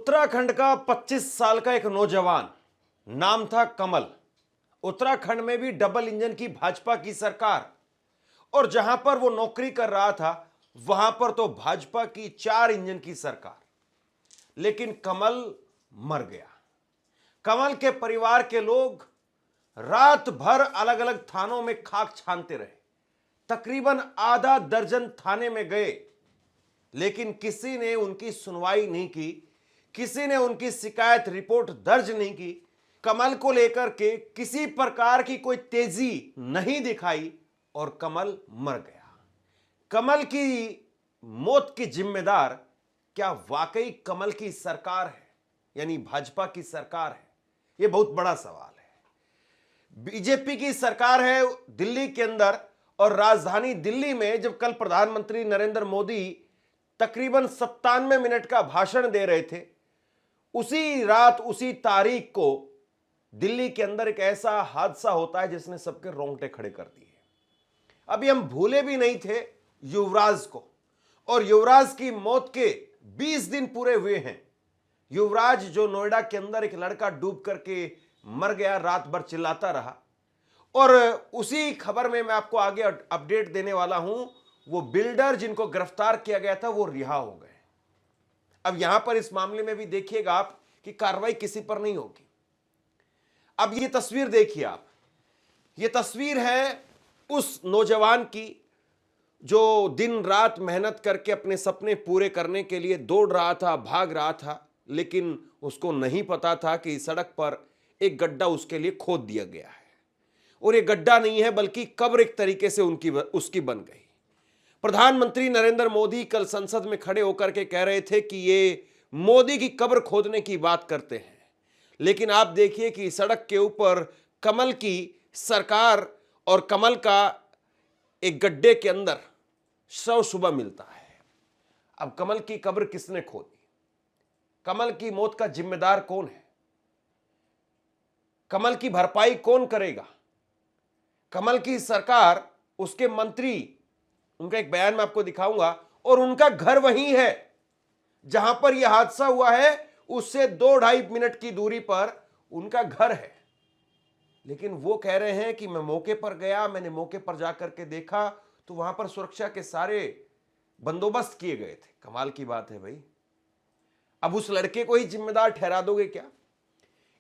उत्तराखंड का 25 साल का एक नौजवान, नाम था कमल। उत्तराखंड में भी डबल इंजन की भाजपा की सरकार, और जहां पर वो नौकरी कर रहा था वहां पर तो भाजपा की 4 इंजन की सरकार। लेकिन कमल मर गया। कमल के परिवार के लोग रात भर अलग अलग थानों में खाक छानते रहे। तकरीबन आधा दर्जन थाने में गए, लेकिन किसी ने उनकी सुनवाई नहीं की, किसी ने उनकी शिकायत रिपोर्ट दर्ज नहीं की। कमल को लेकर के किसी प्रकार की कोई तेजी नहीं दिखाई और कमल मर गया। कमल की मौत की जिम्मेदार क्या वाकई कमल की सरकार है, यानी भाजपा की सरकार है? यह बहुत बड़ा सवाल है। बीजेपी की सरकार है दिल्ली के अंदर, और राजधानी दिल्ली में जब कल प्रधानमंत्री नरेंद्र मोदी तकरीबन 97 मिनट का भाषण दे रहे थे, उसी रात उसी तारीख को दिल्ली के अंदर एक ऐसा हादसा होता है जिसने सबके रोंगटे खड़े कर दिए। अभी हम भूले भी नहीं थे युवराज को, और युवराज की मौत के 20 दिन पूरे हुए हैं। युवराज जो नोएडा के अंदर एक लड़का डूब करके मर गया, रात भर चिल्लाता रहा, और उसी खबर में मैं आपको आगे अपडेट देने वाला हूं। वो बिल्डर जिनको गिरफ्तार किया गया था वो रिहा हो गए। अब यहां पर इस मामले में भी देखिएगा आप कि कार्रवाई किसी पर नहीं होगी। अब ये तस्वीर देखिए आप, ये तस्वीर है उस नौजवान की जो दिन रात मेहनत करके अपने सपने पूरे करने के लिए दौड़ रहा था, भाग रहा था, लेकिन उसको नहीं पता था कि सड़क पर एक गड्ढा उसके लिए खोद दिया गया है, और ये गड्ढा नहीं है बल्कि कब्र एक तरीके से उसकी बन गई। प्रधानमंत्री नरेंद्र मोदी कल संसद में खड़े होकर के कह रहे थे कि ये मोदी की कब्र खोदने की बात करते हैं, लेकिन आप देखिए कि सड़क के ऊपर कमल की सरकार और कमल का एक गड्ढे के अंदर शव सुबह मिलता है। अब कमल की कब्र किसने खोदी? कमल की मौत का जिम्मेदार कौन है? कमल की भरपाई कौन करेगा? कमल की सरकार, उसके मंत्री, उनका एक बयान मैं आपको दिखाऊंगा, और उनका घर वहीं है जहां पर यह हादसा हुआ है, उससे 2-2.5 मिनट की दूरी पर उनका घर है। लेकिन वो कह रहे हैं कि मैं मौके पर गया, मैंने मौके पर जाकर के देखा तो वहां पर सुरक्षा के सारे बंदोबस्त किए गए थे। कमाल की बात है भाई। अब उस लड़के को ही जिम्मेदार ठहरा दोगे क्या?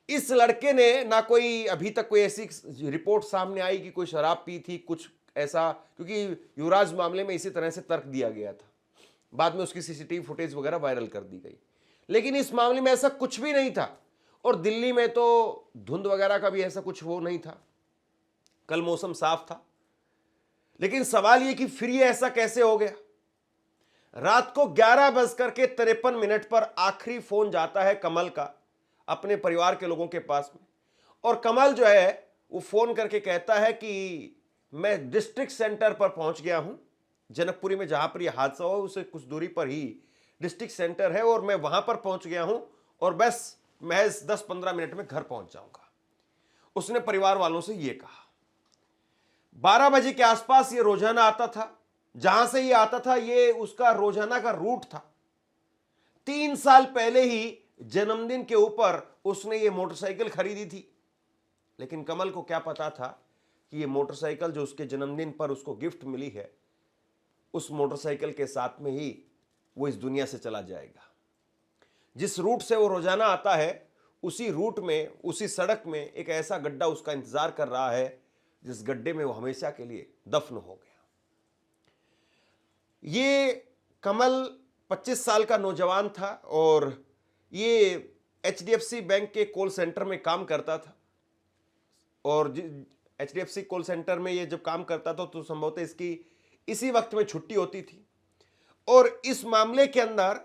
इस लड़के ने ना कोई अभी तक कोई ऐसी रिपोर्ट सामने आई कि कोई शराब पी थी, कुछ ऐसा, क्योंकि युवराज मामले में इसी तरह से तर्क दिया गया था, बाद में उसकी सीसीटीवी फुटेज वगैरह वायरल कर दी गई, लेकिन इस मामले में ऐसा कुछ भी नहीं था। और दिल्ली में तो धुंध वगैरह का भी ऐसा कुछ वो नहीं था, कल मौसम साफ था। लेकिन सवाल यह कि फिर ये ऐसा कैसे हो गया? रात को 11:53 पर आखिरी फोन जाता है कमल का अपने परिवार के लोगों के पास में, और कमल जो है वो फोन करके कहता है कि मैं डिस्ट्रिक्ट सेंटर पर पहुंच गया हूं, जनकपुरी में जहां पर यह हादसा हुआ उससे कुछ दूरी पर ही डिस्ट्रिक्ट सेंटर है, और मैं वहां पर पहुंच गया हूं और बस महज 10-15 मिनट में घर पहुंच जाऊंगा। उसने परिवार वालों से यह कहा। 12 बजे के आसपास ये रोजाना आता था, जहां से ये आता था ये उसका रोजाना का रूट था। 3 साल पहले ही जन्मदिन के ऊपर उसने ये मोटरसाइकिल खरीदी थी, लेकिन कमल को क्या पता था कि ये मोटरसाइकिल जो उसके जन्मदिन पर उसको गिफ्ट मिली है, उस मोटरसाइकिल के साथ में ही वो इस दुनिया से चला जाएगा। जिस रूट से वो रोजाना आता है उसी रूट में, उसी सड़क में एक ऐसा गड्ढा उसका इंतजार कर रहा है जिस गड्ढे में वो हमेशा के लिए दफन हो गया। ये कमल 25 साल का नौजवान था, और ये HDFC बैंक के कॉल सेंटर में काम करता था, और HDFC कॉल सेंटर में ये जब काम करता था तो संभवतः इसकी इसी वक्त में छुट्टी होती थी। और इस मामले के अंदर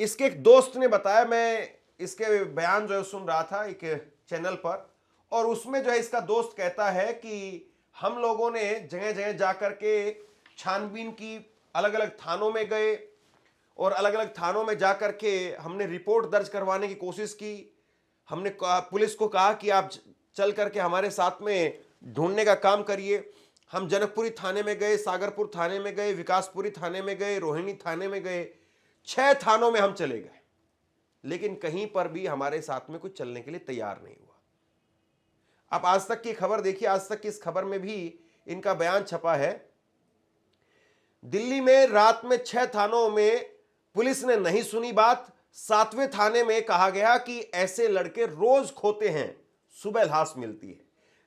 इसके एक दोस्त ने बताया, मैं इसके बयान जो है सुन रहा था एक चैनल पर, और उसमें जो है इसका दोस्त कहता है कि हम लोगों ने जगह जगह जाकर के छानबीन की, अलग अलग थानों में गए, और अलग अलग थानों में जाकर के हमने रिपोर्ट दर्ज करवाने की कोशिश की। हमने पुलिस को कहा कि आप चल करके हमारे साथ में ढूंढने का काम करिए। हम जनकपुरी थाने में गए, सागरपुर थाने में गए, विकासपुरी थाने में गए, रोहिणी थाने में गए, 6 थानों में हम चले गए। लेकिन कहीं पर भी हमारे साथ में कुछ चलने के लिए तैयार नहीं हुआ। आप आज तक की खबर देखिए, आज तक की इस खबर में भी इनका बयान छपा है। दिल्ली में रात में 6 थानों में पुलिस ने नहीं सुनी बात। 7वें थाने में कहा गया कि ऐसे लड़के रोज खोते हैं, सुबह लाश मिलती है।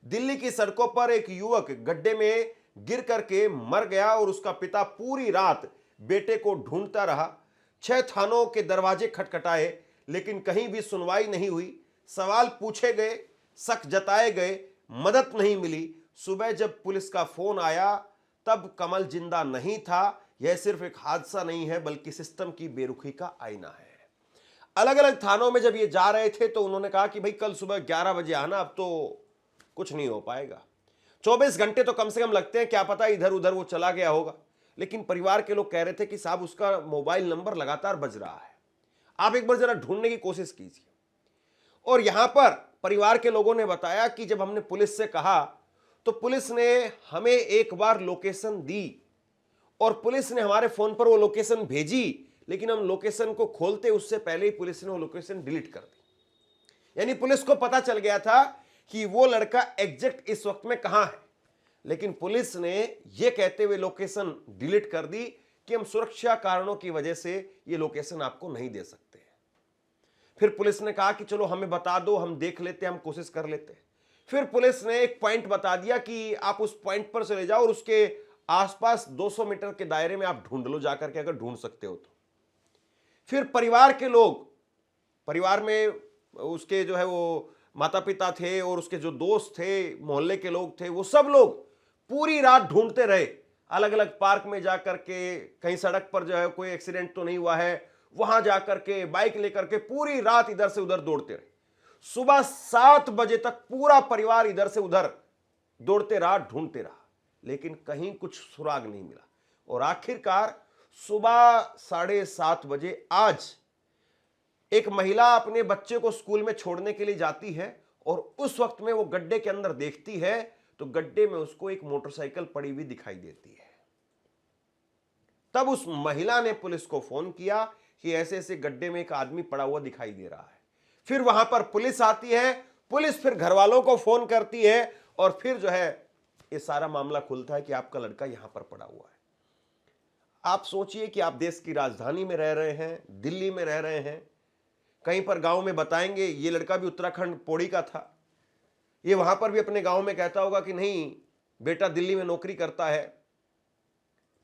दिल्ली की सड़कों पर एक युवक गड्ढे में गिर करके मर गया और उसका पिता पूरी रात बेटे को ढूंढता रहा। 6 थानों के दरवाजे खटखटाए, लेकिन कहीं भी सुनवाई नहीं हुई। सवाल पूछे गए, शक जताए गए, मदद नहीं मिली। सुबह जब पुलिस का फोन आया तब कमल जिंदा नहीं था। यह सिर्फ एक हादसा नहीं है, बल्कि सिस्टम की बेरुखी का आईना है। अलग अलग थानों में जब ये जा रहे थे तो उन्होंने कहा कि भाई कल सुबह 11 बजे आना, अब तो कुछ नहीं हो पाएगा। 24 घंटे तो कम से कम लगते हैं, क्या पता इधर उधर वो चला गया होगा। लेकिन परिवार के लोग कह रहे थे कि साहब उसका मोबाइल नंबर लगातार बज रहा है, आप एक बार जरा ढूंढने की कोशिश कीजिए। और यहां पर परिवार के लोगों ने बताया कि जब हमने पुलिस से कहा तो पुलिस ने हमें एक बार लोकेशन दी और पुलिस ने हमारे फोन पर वो लोकेशन भेजी, लेकिन हम लोकेशन को खोलते उससे पहले ही पुलिस ने वो लोकेशन डिलीट कर दी। यानी पुलिस को पता चल गया था कि वो लड़का एग्जैक्ट इस वक्त में कहां है, लेकिन पुलिस ने ये कहते हुए लोकेशन डिलीट कर दी कि हम सुरक्षा कारणों की वजह से ये लोकेशन आपको नहीं दे सकते। फिर पुलिस ने कहा कि चलो हमें बता दो, हम देख लेते हैं, हम कोशिश कर लेते हैं। फिर पुलिस ने एक पॉइंट बता दिया कि आप उस पॉइंट पर चले जाओ और उसके आसपास 200 मीटर के दायरे में आप ढूंढ लो जाकर के, अगर ढूंढ सकते हो तो। फिर परिवार के लोग, परिवार में उसके जो है वो माता पिता थे और उसके जो दोस्त थे, मोहल्ले के लोग थे, वो सब लोग पूरी रात ढूंढते रहे। अलग अलग पार्क में जाकर के, कहीं सड़क पर जो है कोई एक्सीडेंट तो नहीं हुआ है, वहां जाकर के बाइक लेकर के पूरी रात इधर से उधर दौड़ते रहे। सुबह 7 बजे तक पूरा परिवार इधर से उधर दौड़ते रहा, ढूंढते रहा, लेकिन कहीं कुछ सुराग नहीं मिला। और आखिरकार सुबह 7:30 बजे आज एक महिला अपने बच्चे को स्कूल में छोड़ने के लिए जाती है और उस वक्त में वो गड्ढे के अंदर देखती है तो गड्ढे में उसको एक मोटरसाइकिल पड़ी हुई दिखाई देती है। तब उस महिला ने पुलिस को फोन किया कि ऐसे ऐसे गड्ढे में एक आदमी पड़ा हुआ दिखाई दे रहा है। फिर वहां पर पुलिस आती है, पुलिस फिर घर वालों को फोन करती है और फिर जो है ये सारा मामला खुलता है कि आपका लड़का यहां पर पड़ा हुआ है। आप सोचिए कि आप देश की राजधानी में रह रहे हैं, दिल्ली में रह रहे हैं, कहीं पर गांव में बताएंगे ये लड़का भी उत्तराखंड पौड़ी का था, ये वहां पर भी अपने गांव में कहता होगा कि नहीं बेटा दिल्ली में नौकरी करता है,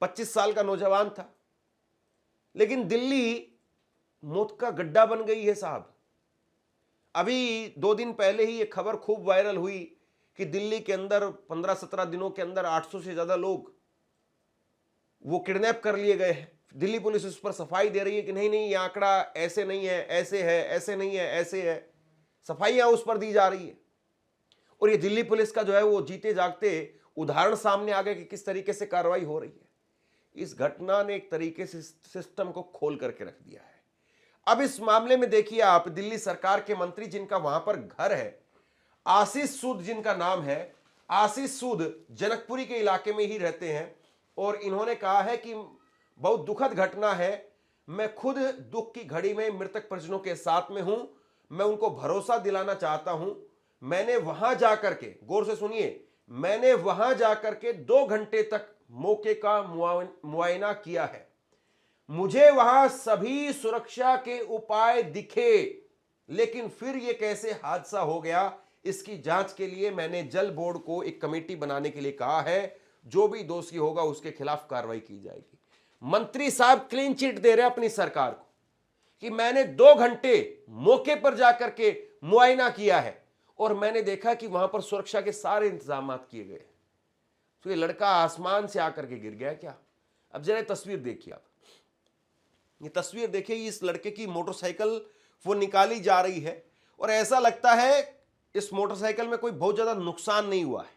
25 साल का नौजवान था। लेकिन दिल्ली मौत का गड्ढा बन गई है साहब। अभी 2 दिन पहले ही ये खबर खूब वायरल हुई कि दिल्ली के अंदर 15-17 दिनों के अंदर 800 से ज्यादा लोग वो किडनैप कर लिए गए हैं। दिल्ली पुलिस उस पर सफाई दे रही है कि नहीं नहीं ये आंकड़ा ऐसे नहीं है, ऐसे है, ऐसे नहीं है, ऐसे है। सफाइयां उस पर दी जा रही है। और ये दिल्ली पुलिस का जो है वो जीते जागते उदाहरण सामने आ गए कि किस तरीके से कार्रवाई हो रही है। इस घटना ने एक तरीके से सिस्टम को खोल करके रख दिया है। अब इस मामले में देखिए आप, दिल्ली सरकार के मंत्री जिनका वहां पर घर है, आशीष सूद जिनका नाम है, आशीष सूद जनकपुरी के इलाके में ही रहते हैं और इन्होंने कहा है कि बहुत दुखद घटना है, मैं खुद दुख की घड़ी में मृतक परिजनों के साथ में हूं, मैं उनको भरोसा दिलाना चाहता हूं। मैंने वहां जाकर के, गौर से सुनिए, मैंने वहां जाकर के 2 घंटे तक मौके का मुआयना किया है। मुझे वहां सभी सुरक्षा के उपाय दिखे, लेकिन फिर यह कैसे हादसा हो गया, इसकी जांच के लिए मैंने जल बोर्ड को एक कमेटी बनाने के लिए कहा है। जो भी दोषी होगा उसके खिलाफ कार्रवाई की जाएगी। मंत्री साहब क्लीन चिट दे रहे अपनी सरकार को कि मैंने 2 घंटे मौके पर जाकर के मुआयना किया है और मैंने देखा कि वहां पर सुरक्षा के सारे इंतजाम किए गए। तो ये लड़का आसमान से आकर के गिर गया क्या? अब जरा तस्वीर देखिए आप, ये तस्वीर देखिए, इस लड़के की मोटरसाइकिल वो निकाली जा रही है और ऐसा लगता है इस मोटरसाइकिल में कोई बहुत ज्यादा नुकसान नहीं हुआ है।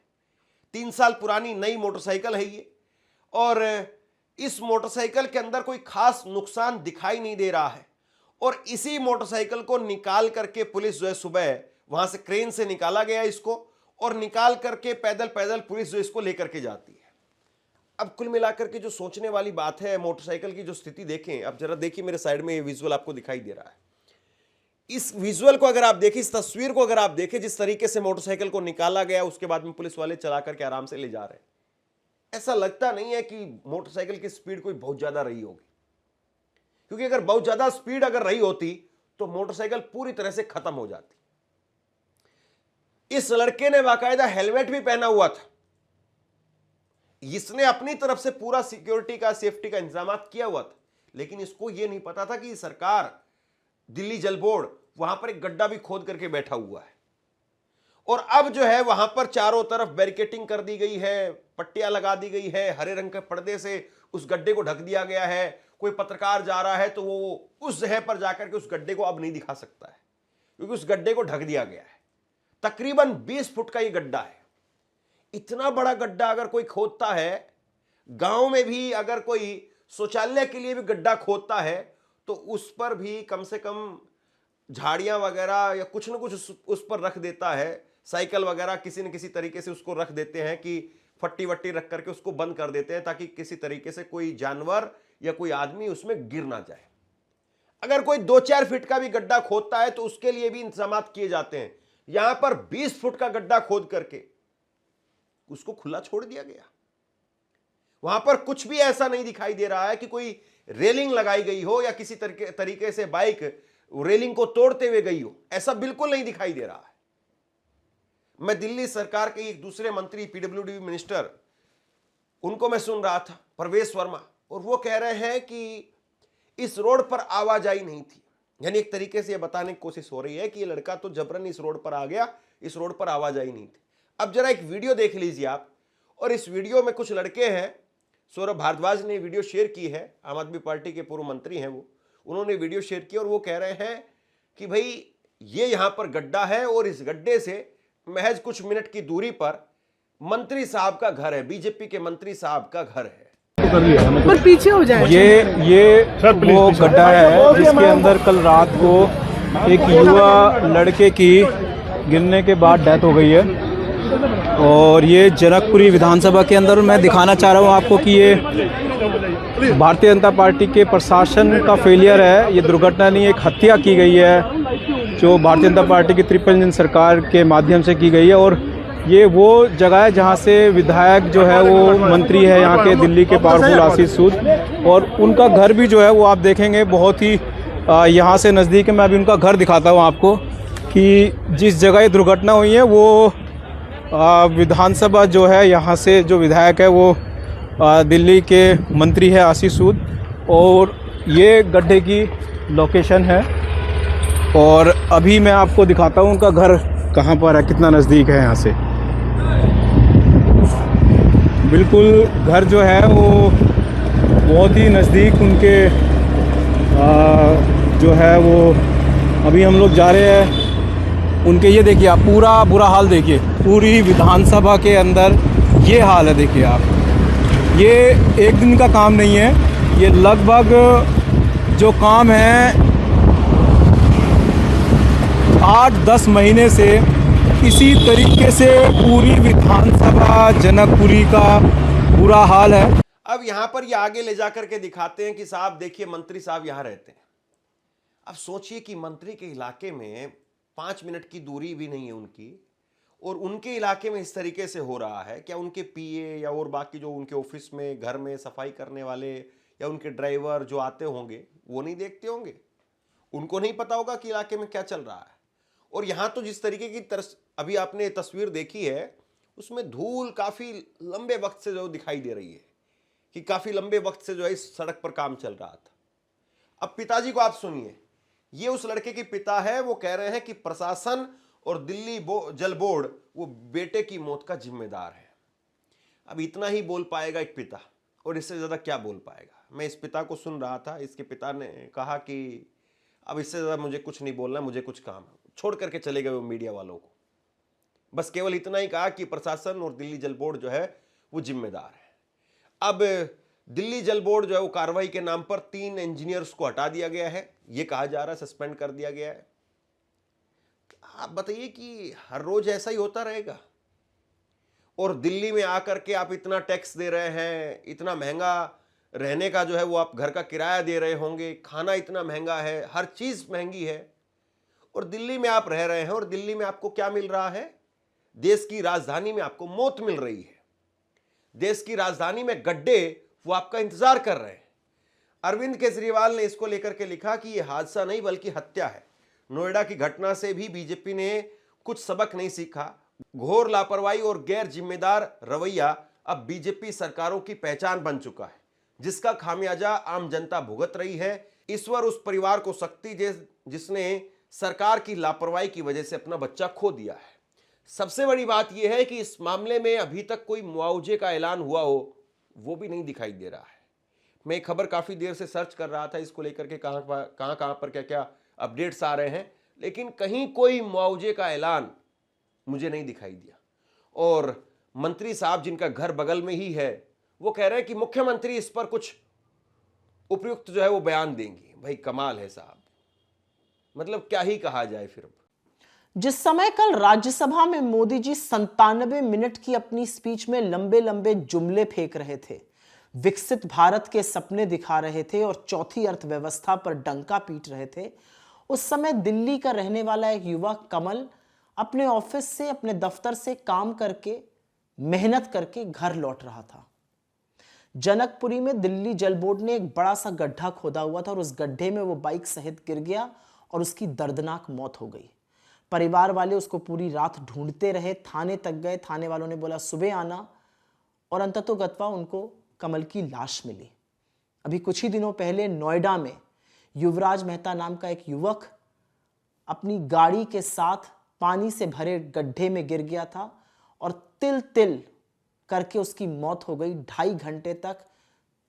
3 साल पुरानी नई मोटरसाइकिल है ये और इस मोटरसाइकिल के अंदर कोई खास नुकसान दिखाई नहीं दे रहा है। और इसी मोटरसाइकिल को निकाल करके पुलिस जो है सुबह वहां से क्रेन से निकाला गया इसको और निकाल करके पैदल पैदल पुलिस जो इसको लेकर के जाती है। अब कुल मिलाकर के जो सोचने वाली बात है, मोटरसाइकिल की जो स्थिति देखें, अब जरा देखिए मेरे साइड में ये विजुअल आपको दिखाई दे रहा है। इस विजुअल को अगर आप देखें, इस तस्वीर को अगर आप देखें, जिस तरीके से मोटरसाइकिल को निकाला गया, उसके बाद में पुलिस वाले चला करके आराम से ले जा रहे हैं, ऐसा लगता नहीं है कि मोटरसाइकिल की स्पीड कोई बहुत ज्यादा रही होगी, क्योंकि अगर बहुत ज्यादा स्पीड अगर रही होती तो मोटरसाइकिल पूरी तरह से खत्म हो जाती। इस लड़के ने बाकायदा हेलमेट भी पहना हुआ था, इसने अपनी तरफ से पूरा सिक्योरिटी का, सेफ्टी का इंतजाम किया हुआ था, लेकिन इसको यह नहीं पता था कि सरकार, दिल्ली जल बोर्ड वहां पर एक गड्ढा भी खोद करके बैठा हुआ है। और अब जो है वहां पर चारों तरफ बैरिकेटिंग कर दी गई है, पट्टियां लगा दी गई है, हरे रंग के पर्दे से उस गड्ढे को ढक दिया गया है। कोई पत्रकार जा रहा है तो वो उस जगह पर जाकर के उस गड्ढे को अब नहीं दिखा सकता है, क्योंकि उस गड्ढे को ढक दिया गया है। तकरीबन 20 फुट का ये गड्ढा है। इतना बड़ा गड्ढा अगर कोई खोदता है, गांव में भी अगर कोई शौचालय के लिए भी गड्ढा खोदता है, तो उस पर भी कम से कम झाड़ियां वगैरह या कुछ ना कुछ उस पर रख देता है, साइकिल वगैरह किसी न किसी तरीके से उसको रख देते हैं, कि फट्टी वट्टी रख करके उसको बंद कर देते हैं, ताकि किसी तरीके से कोई जानवर या कोई आदमी उसमें गिर ना जाए। अगर कोई 2-4 फीट का भी गड्ढा खोदता है तो उसके लिए भी इंतजाम किए जाते हैं। यहां पर 20 फुट का गड्ढा खोद करके उसको खुला छोड़ दिया गया। वहां पर कुछ भी ऐसा नहीं दिखाई दे रहा है कि कोई रेलिंग लगाई गई हो या किसी तरीके से बाइक रेलिंग को तोड़ते हुए गई हो, ऐसा बिल्कुल नहीं दिखाई दे रहा है। मैं दिल्ली सरकार के एक दूसरे मंत्री, पीडब्ल्यूडी मिनिस्टर, उनको मैं सुन रहा था, प्रवेश वर्मा, और वो कह रहे हैं कि इस रोड पर आवाजाही नहीं थी। यानी एक तरीके से ये बताने की कोशिश हो रही है कि ये लड़का तो जबरन इस रोड पर आ गया, इस रोड पर आवाजाही नहीं थी। अब जरा एक वीडियो देख लीजिए आप, और इस वीडियो में कुछ लड़के हैं, सौरभ भारद्वाज ने वीडियो शेयर की है, आम आदमी पार्टी के पूर्व मंत्री हैं वो, उन्होंने वीडियो शेयर की, और वो कह रहे हैं कि भाई ये यहां पर गड्ढा है और इस गड्ढे से महज कुछ मिनट की दूरी पर मंत्री साहब का घर है, बीजेपी के मंत्री साहब का घर है। पर पीछे हो जाए। ये वो गड्ढा है जिसके अंदर कल रात को एक युवा लड़के की गिरने के बाद डेथ हो गई है, और ये जनकपुरी विधानसभा के अंदर मैं दिखाना चाह रहा हूँ आपको कि ये भारतीय जनता पार्टी के प्रशासन का फेलियर है। ये दुर्घटना नहीं, एक हत्या की गई है जो भारतीय जनता पार्टी की ट्रिपल इंजन सरकार के माध्यम से की गई है। और ये वो जगह है जहाँ से विधायक जो है वो मंत्री है यहाँ के दिल्ली के पावरफुल आशीष सूद, और उनका घर भी जो है वो आप देखेंगे बहुत ही यहाँ से नज़दीक है। मैं अभी उनका घर दिखाता हूँ आपको कि जिस जगह ये दुर्घटना हुई है वो विधानसभा जो है, यहाँ से जो विधायक है वो दिल्ली के मंत्री है आशीष सूद, और ये गड्ढे की लोकेशन है। और अभी मैं आपको दिखाता हूँ उनका घर कहाँ पर है, कितना नज़दीक है यहाँ से। बिल्कुल घर जो है वो बहुत ही नज़दीक उनके जो है वो अभी हम लोग जा रहे हैं उनके। ये देखिए आप, पूरा बुरा हाल देखिए, पूरी विधानसभा के अंदर ये हाल है। देखिए आप, ये एक दिन का काम नहीं है, ये लगभग जो काम है 8-10 महीने से इसी तरीके से पूरी विधानसभा जनकपुरी का बुरा हाल है। अब यहां पर ये आगे ले जाकर के दिखाते हैं कि साहब देखिए मंत्री साहब यहां रहते हैं। अब सोचिए कि मंत्री के इलाके में 5 मिनट की दूरी भी नहीं है उनकी, और उनके इलाके में इस तरीके से हो रहा है। क्या उनके पीए या और बाकी जो उनके ऑफिस में, घर में सफाई करने वाले या उनके ड्राइवर जो आते होंगे वो नहीं देखते होंगे? उनको नहीं पता होगा कि इलाके में क्या चल रहा है? और यहां तो जिस तरीके की अभी आपने तस्वीर देखी है, उसमें धूल काफी लंबे वक्त से जो दिखाई दे रही है कि काफी लंबे वक्त से जो है इस सड़क पर काम चल रहा था। अब पिताजी को आप सुनिए, ये उस लड़के के पिता है, वो कह रहे हैं कि प्रशासन और दिल्ली जल बोर्ड वो बेटे की मौत का जिम्मेदार है। अब इतना ही बोल पाएगा एक पिता, और इससे ज्यादा क्या बोल पाएगा? मैं इस पिता को सुन रहा था, इसके पिता ने कहा कि अब इससे ज्यादा मुझे कुछ नहीं बोलना, मुझे कुछ काम है, छोड़ करके चले गए वो मीडिया वालों को। बस केवल इतना ही कहा कि प्रशासन और दिल्ली जल बोर्ड जो है वो जिम्मेदार है। अब दिल्ली जल बोर्ड जो है वो कार्रवाई के नाम पर 3 इंजीनियर्स को हटा दिया गया है, ये कहा जा रहा है, सस्पेंड कर दिया गया है। आप बताइए कि हर रोज ऐसा ही होता रहेगा? और दिल्ली में आकर के आप इतना टैक्स दे रहे हैं, इतना महंगा रहने का जो है वो आप घर का किराया दे रहे होंगे, खाना इतना महंगा है, हर चीज महंगी है, और दिल्ली में आप रह रहे हैं और दिल्ली में आपको क्या मिल रहा है? देश की राजधानी में आपको मौत मिल रही है। देश की राजधानी में गड्ढे वो आपका इंतजार कर रहे हैं। अरविंद केजरीवाल ने इसको लेकर के लिखा कि यह हादसा नहीं बल्कि हत्या है। नोएडा की घटना से भी बीजेपी ने कुछ सबक नहीं सीखा। घोर लापरवाही और गैर जिम्मेदार रवैया अब बीजेपी सरकारों की पहचान बन चुका है, जिसका खामियाजा आम जनता भुगत रही है। ईश्वर उस परिवार को शक्ति दे जिसने सरकार की लापरवाही की वजह से अपना बच्चा खो दिया है। सबसे बड़ी बात यह है कि इस मामले में अभी तक कोई मुआवजे का ऐलान हुआ हो वो भी नहीं दिखाई दे रहा है। मैं खबर काफी देर से सर्च कर रहा था इसको लेकर के कहां पर क्या क्या अपडेट्स आ रहे हैं, लेकिन कहीं कोई मुआवजे का ऐलान मुझे नहीं दिखाई दिया। और मंत्री साहब जिनका घर बगल में ही है वो कह रहे हैं कि मुख्यमंत्री इस पर कुछ उपयुक्त जो है वो बयान देंगे। भाई कमाल है साहब, मतलब क्या ही कहा जाए फिर। जिस समय कल राज्यसभा में मोदी जी 97 मिनट की अपनी स्पीच में लंबे लंबे जुमले फेंक रहे थे, विकसित भारत के सपने दिखा रहे थे और चौथी अर्थव्यवस्था पर डंका पीट रहे थे, उस समय दिल्ली का रहने वाला एक युवा कमल अपने ऑफिस से, अपने दफ्तर से काम करके, मेहनत करके घर लौट रहा था। जनकपुरी में दिल्ली जल बोर्ड ने एक बड़ा सा गड्ढा खोदा हुआ था और उस गड्ढे में वो बाइक सहित गिर गया और उसकी दर्दनाक मौत हो गई। परिवार वाले उसको पूरी रात ढूंढते रहे, थाने तक गए, थाने वालों ने बोला सुबह आना, और अंततोगत्वा उनको कमल की लाश मिली। अभी कुछ ही दिनों पहले नोएडा में युवराज मेहता नाम का एक युवक अपनी गाड़ी के साथ पानी से भरे गड्ढे में गिर गया था और तिल तिल करके उसकी मौत हो गई। 2.5 घंटे तक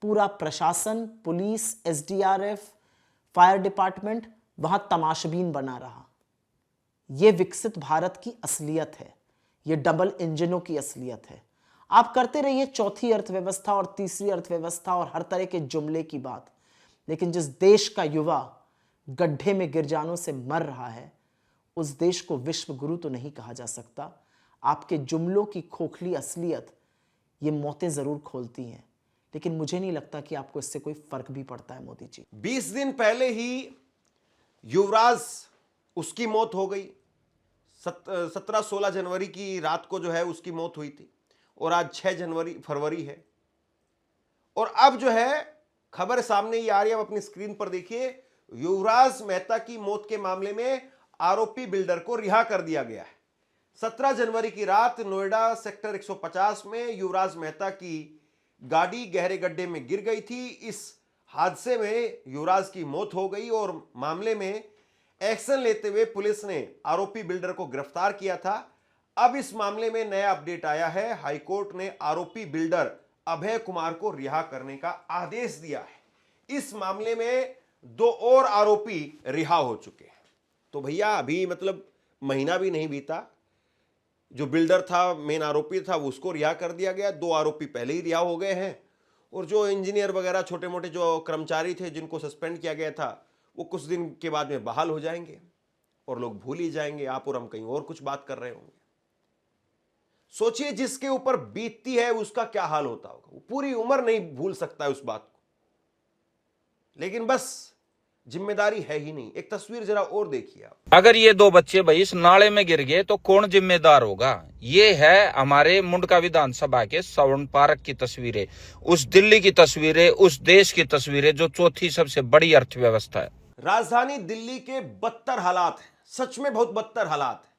पूरा प्रशासन, पुलिस, एसडीआरएफ, फायर डिपार्टमेंट वहां तमाशबीन बना रहा। यह विकसित भारत की असलियत है, यह डबल इंजनों की असलियत है। आप करते रहिए चौथी अर्थव्यवस्था और तीसरी अर्थव्यवस्था और हर तरह के जुमले की बात, लेकिन जिस देश का युवा गड्ढे में गिर जानों से मर रहा है उस देश को विश्व गुरु तो नहीं कहा जा सकता। आपके जुमलों की खोखली असलियत ये मौतें जरूर खोलती हैं, लेकिन मुझे नहीं लगता कि आपको इससे कोई फर्क भी पड़ता है। मोदी जी 20 दिन पहले ही युवराज उसकी मौत हो गई। 17-16 जनवरी की रात को जो है उसकी मौत हुई थी और आज 6 फरवरी है। और अब जो है खबर सामने ही आ रही है, आप अपनी स्क्रीन पर देखिए। युवराज मेहता की मौत के मामले में आरोपी बिल्डर को रिहा कर दिया गया है। 17 जनवरी की रात नोएडा सेक्टर 150 में युवराज मेहता की गाड़ी गहरे गड्ढे में गिर गई थी। इस हादसे में युवराज की मौत हो गई और मामले में एक्शन लेते हुए पुलिस ने आरोपी बिल्डर को गिरफ्तार किया था। अब इस मामले में नया अपडेट आया है। हाईकोर्ट ने आरोपी बिल्डर अभय कुमार को रिहा करने का आदेश दिया है। इस मामले में 2 और आरोपी रिहा हो चुके हैं। तो भैया अभी मतलब महीना भी नहीं बीता, जो बिल्डर था, मेन आरोपी था, उसको रिहा कर दिया गया। 2 आरोपी पहले ही रिहा हो गए हैं और जो इंजीनियर वगैरह छोटे मोटे जो कर्मचारी थे जिनको सस्पेंड किया गया था वो कुछ दिन के बाद में बहाल हो जाएंगे और लोग भूल ही जाएंगे। आप और हम कहीं और कुछ बात कर रहे होंगे। सोचिए जिसके ऊपर बीतती है उसका क्या हाल होता होगा। वो पूरी उम्र नहीं भूल सकता है उस बात को, लेकिन बस जिम्मेदारी है ही नहीं। एक तस्वीर जरा और देखिए आप। अगर ये 2 बच्चे भाई इस नाले में गिर गए तो कौन जिम्मेदार होगा? ये है हमारे मुंडका विधानसभा के स्वर्ण पार्क की तस्वीरें, उस दिल्ली की तस्वीरें, उस देश की तस्वीरें जो चौथी सबसे बड़ी अर्थव्यवस्था है। राजधानी दिल्ली के बदतर हालात हैं, सच में बहुत बदतर हालात हैं।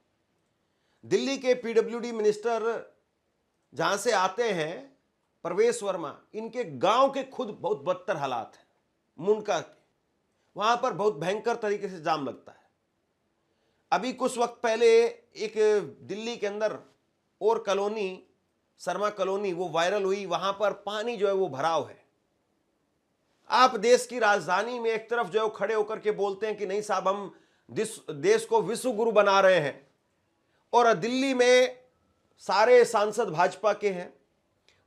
दिल्ली के पीडब्ल्यूडी मिनिस्टर जहां से आते हैं प्रवेश वर्मा, इनके गांव के खुद बहुत बदतर हालात हैं। मुंडका के वहां पर बहुत भयंकर तरीके से जाम लगता है। अभी कुछ वक्त पहले एक दिल्ली के अंदर और कॉलोनी, शर्मा कॉलोनी, वो वायरल हुई। वहां पर पानी जो है वो भराव है। आप देश की राजधानी में एक तरफ जो है खड़े होकर के बोलते हैं कि नहीं साहब हम देश को विश्व गुरु बना रहे हैं, और दिल्ली में सारे सांसद भाजपा के हैं,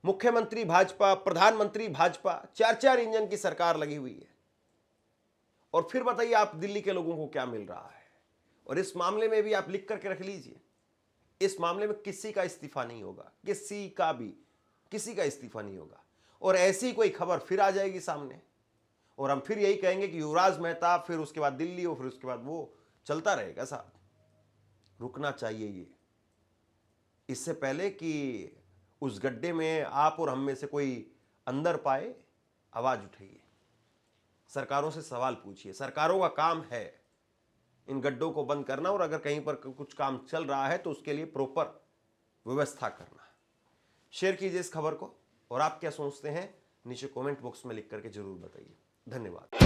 मुख्यमंत्री भाजपा, प्रधानमंत्री भाजपा, 4-4 इंजन की सरकार लगी हुई है। और फिर बताइए आप दिल्ली के लोगों को क्या मिल रहा है। और इस मामले में भी आप लिख करके रख लीजिए, इस मामले में किसी का इस्तीफा नहीं होगा, किसी का इस्तीफा नहीं होगा। और ऐसी कोई खबर फिर आ जाएगी सामने और हम फिर यही कहेंगे कि युवराज मेहता, फिर उसके बाद दिल्ली और फिर उसके बाद वो चलता रहेगा साहब, रुकना चाहिए ये। इससे पहले कि उस गड्ढे में आप और हम में से कोई अंदर पाए, आवाज उठाइए, सरकारों से सवाल पूछिए। सरकारों का काम है इन गड्ढों को बंद करना, और अगर कहीं पर कुछ काम चल रहा है तो उसके लिए प्रॉपर व्यवस्था करना। शेयर कीजिए इस खबर को, और आप क्या सोचते हैं नीचे कमेंट बॉक्स में लिख करके जरूर बताइए। धन्यवाद।